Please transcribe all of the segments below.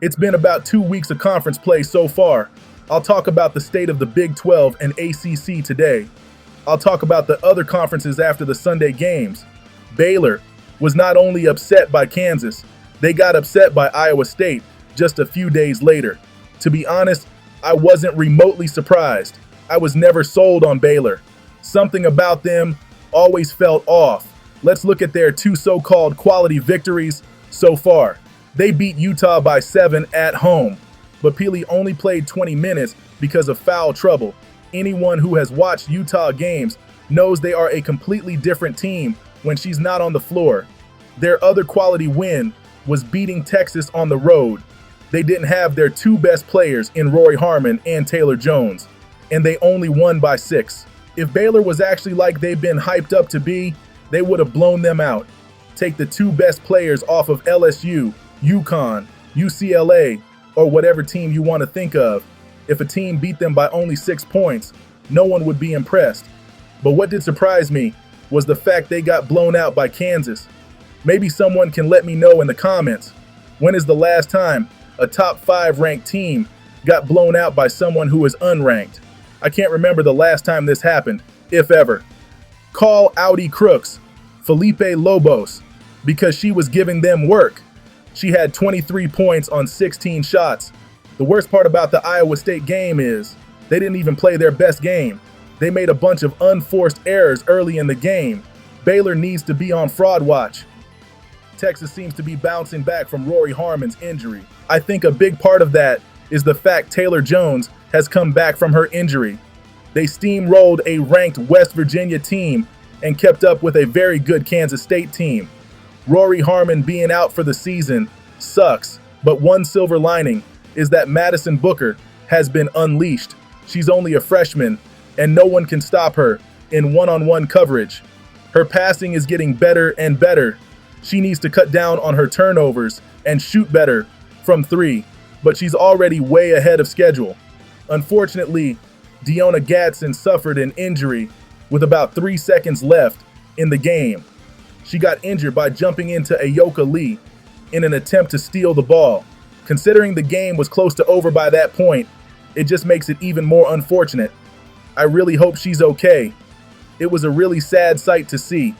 It's been about 2 weeks of conference play so far. I'll talk about the state of the Big 12 and ACC today. I'll talk about the other conferences after the Sunday games. Baylor was not only upset by Kansas, they got upset by Iowa State just a few days later. To be honest, I wasn't remotely surprised. I was never sold on Baylor. Something about them always felt off. Let's look at their two so-called quality victories so far. They beat Utah by 7 at home, but Peely only played 20 minutes because of foul trouble. Anyone who has watched Utah games knows they are a completely different team when she's not on the floor. Their other quality win was beating Texas on the road. They didn't have their two best players in Rory Harmon and Taylor Jones, and they only won by 6. If Baylor was actually like they've been hyped up to be, they would have blown them out. Take the two best players off of LSU, UConn, UCLA, or whatever team you want to think of. If a team beat them by only 6 points, no one would be impressed. But what did surprise me was the fact they got blown out by Kansas. Maybe someone can let me know in the comments, when is the last time a top 5 ranked team got blown out by someone who is unranked? I can't remember the last time this happened, if ever. Call Audi Crooks, Felipe Lobos, because she was giving them work. She had 23 points on 16 shots. The worst part about the Iowa State game is they didn't even play their best game. They made a bunch of unforced errors early in the game. Baylor needs to be on fraud watch. Texas seems to be bouncing back from Rory Harmon's injury. I think a big part of that is the fact Taylor Jones has come back from her injury. They steamrolled a ranked West Virginia team and kept up with a very good Kansas State team. Rory Harmon being out for the season sucks, but one silver lining is that Madison Booker has been unleashed. She's only a freshman, and no one can stop her in one-on-one coverage. Her passing is getting better and better. She needs to cut down on her turnovers and shoot better from 3, but she's already way ahead of schedule. Unfortunately, Deona Gadsden suffered an injury with about 3 seconds left in the game. She got injured by jumping into Ayoka Lee in an attempt to steal the ball. Considering the game was close to over by that point, it just makes it even more unfortunate. I really hope she's okay. It was a really sad sight to see.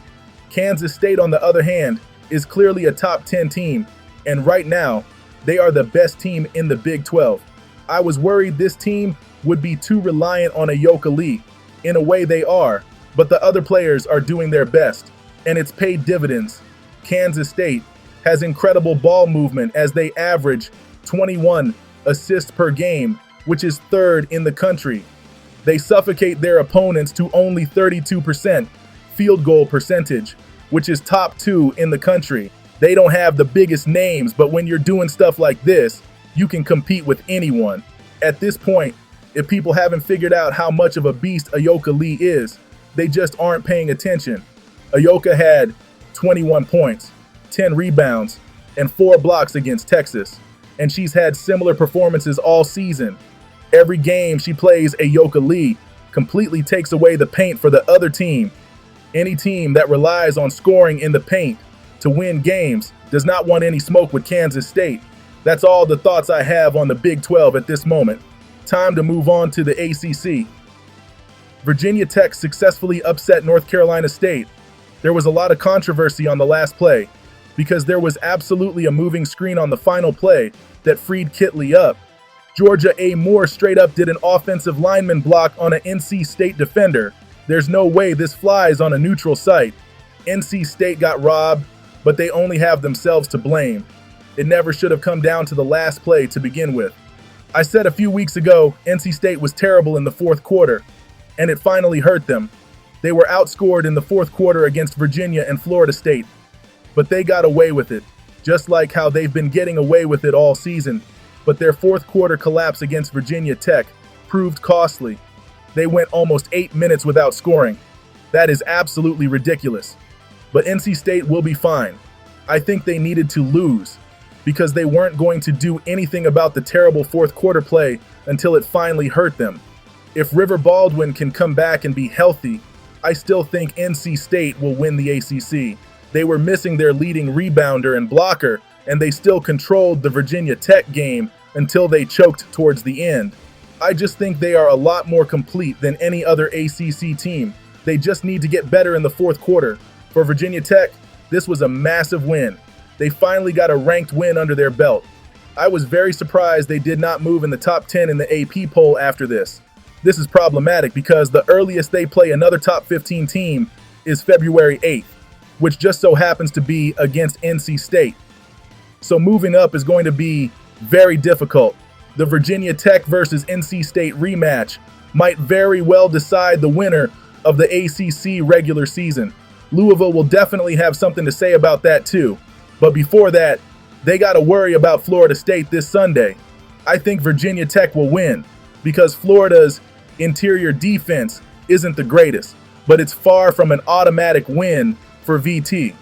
Kansas State, on the other hand, is clearly a top 10 team, and right now, they are the best team in the Big 12. I was worried this team would be too reliant on Ayoka Lee. In a way they are, but the other players are doing their best, and it's paid dividends. Kansas State has incredible ball movement as they average 21 assists per game, which is 3rd in the country. They suffocate their opponents to only 32% field goal percentage, which is top 2 in the country. They don't have the biggest names, but when you're doing stuff like this, you can compete with anyone. At this point, if people haven't figured out how much of a beast Ayoka Lee is, they just aren't paying attention. Ayoka had 21 points, 10 rebounds, and 4 blocks against Texas, and she's had similar performances all season. Every game she plays Ayoka Lee completely takes away the paint for the other team. Any team that relies on scoring in the paint to win games does not want any smoke with Kansas State. That's all the thoughts I have on the Big 12 at this moment. Time to move on to the ACC. Virginia Tech successfully upset North Carolina State. There was a lot of controversy on the last play because there was absolutely a moving screen on the final play that freed Kitley up. Georgia A. Moore straight up did an offensive lineman block on an NC State defender. There's no way this flies on a neutral site. NC State got robbed, but they only have themselves to blame. It never should have come down to the last play to begin with. I said a few weeks ago, NC State was terrible in the 4th quarter, and it finally hurt them. They were outscored in the 4th quarter against Virginia and Florida State, but they got away with it, just like how they've been getting away with it all season. But their 4th quarter collapse against Virginia Tech proved costly. They went almost 8 minutes without scoring. That is absolutely ridiculous. But NC State will be fine. I think they needed to lose because they weren't going to do anything about the terrible 4th quarter play until it finally hurt them. If River Baldwin can come back and be healthy, I still think NC State will win the ACC. They were missing their leading rebounder and blocker and they still controlled the Virginia Tech game until they choked towards the end. I just think they are a lot more complete than any other ACC team. They just need to get better in the fourth quarter. For Virginia Tech, this was a massive win. They finally got a ranked win under their belt. I was very surprised they did not move in the top 10 in the AP poll after this. This is problematic because the earliest they play another top 15 team is February 8th, which just so happens to be against NC State. So moving up is going to be very difficult. The Virginia Tech versus NC State rematch might very well decide the winner of the ACC regular season. Louisville will definitely have something to say about that too. But before that, they got to worry about Florida State this Sunday. I think Virginia Tech will win because Florida's interior defense isn't the greatest, but it's far from an automatic win for VT.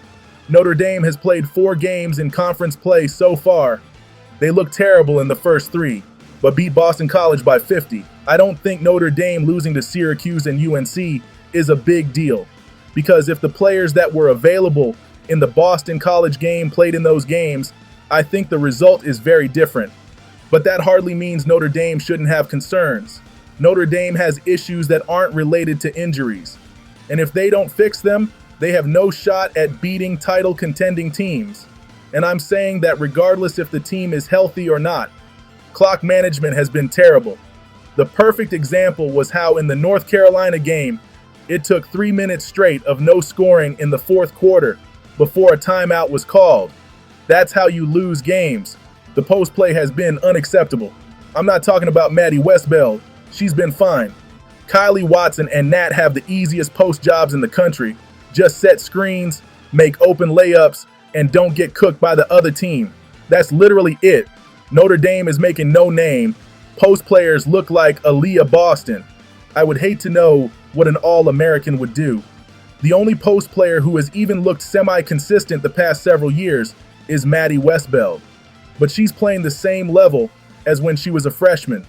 Notre Dame has played 4 games in conference play so far. They look terrible in the first 3, but beat Boston College by 50. I don't think Notre Dame losing to Syracuse and UNC is a big deal, because if the players that were available in the Boston College game played in those games, I think the result is very different. But that hardly means Notre Dame shouldn't have concerns. Notre Dame has issues that aren't related to injuries. And if they don't fix them, they have no shot at beating title contending teams. And I'm saying that regardless if the team is healthy or not. Clock management has been terrible. The perfect example was how in the North Carolina game, it took 3 minutes straight of no scoring in the fourth quarter before a timeout was called. That's how you lose games. The post play has been unacceptable. I'm not talking about Maddie Westbeld. She's been fine. Kylie Watson and Nat have the easiest post jobs in the country. Just set screens, make open layups, and don't get cooked by the other team. That's literally it. Notre Dame is making no name. Post players look like Aaliyah Boston. I would hate to know what an All-American would do. The only post player who has even looked semi-consistent the past several years is Maddie Westbeld. But she's playing the same level as when she was a freshman.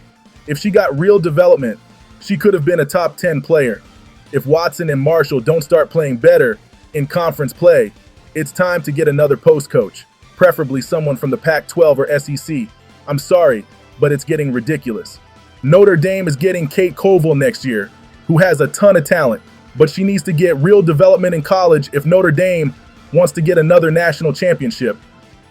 If she got real development, she could have been a top 10 player. If Watson and Marshall don't start playing better in conference play, it's time to get another post coach, preferably someone from the Pac-12 or SEC. I'm sorry, but it's getting ridiculous. Notre Dame is getting Kate Colville next year, who has a ton of talent, but she needs to get real development in college if Notre Dame wants to get another national championship.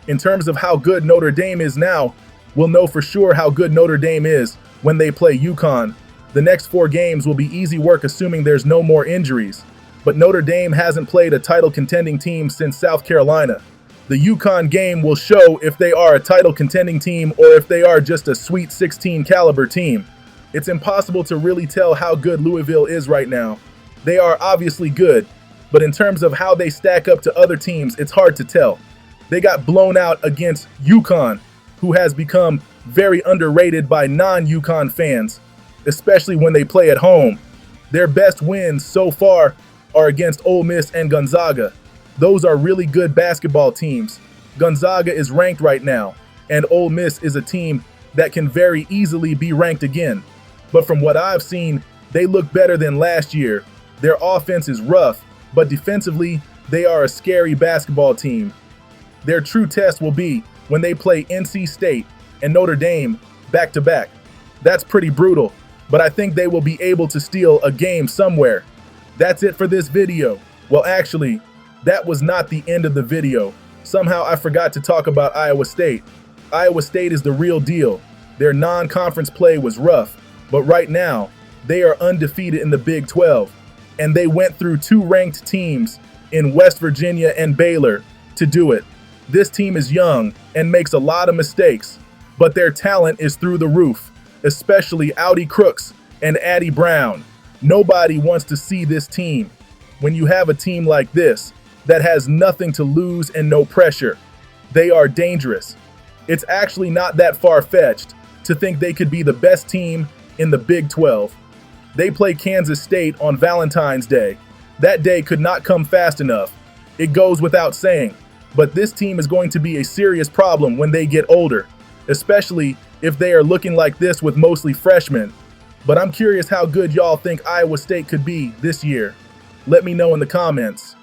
In terms of how good Notre Dame is now, we'll know for sure how good Notre Dame is when they play UConn. The next 4 games will be easy work assuming there's no more injuries. But Notre Dame hasn't played a title contending team since South Carolina. The UConn game will show if they are a title contending team or if they are just a Sweet 16 caliber team. It's impossible to really tell how good Louisville is right now. They are obviously good, but in terms of how they stack up to other teams, it's hard to tell. They got blown out against UConn, who has become very underrated by non-UConn fans, especially when they play at home. Their best wins so far are against Ole Miss and Gonzaga. Those are really good basketball teams. Gonzaga is ranked right now, and Ole Miss is a team that can very easily be ranked again. But from what I've seen, they look better than last year. Their offense is rough, but defensively, they are a scary basketball team. Their true test will be when they play NC State and Notre Dame back-to-back. That's pretty brutal, but I think they will be able to steal a game somewhere. That's it for this video. Well, actually, that was not the end of the video. Somehow I forgot to talk about Iowa State. Iowa State is the real deal. Their non-conference play was rough, but right now, they are undefeated in the Big 12, and they went through 2 ranked teams in West Virginia and Baylor to do it. This team is young and makes a lot of mistakes, but their talent is through the roof, especially Audi Crooks and Addie Brown. Nobody wants to see this team when you have a team like this that has nothing to lose and no pressure. They are dangerous. It's actually not that far-fetched to think they could be the best team in the Big 12. They play Kansas State on Valentine's Day. That day could not come fast enough. It goes without saying. But this team is going to be a serious problem when they get older, especially if they are looking like this with mostly freshmen. But I'm curious how good y'all think Iowa State could be this year. Let me know in the comments.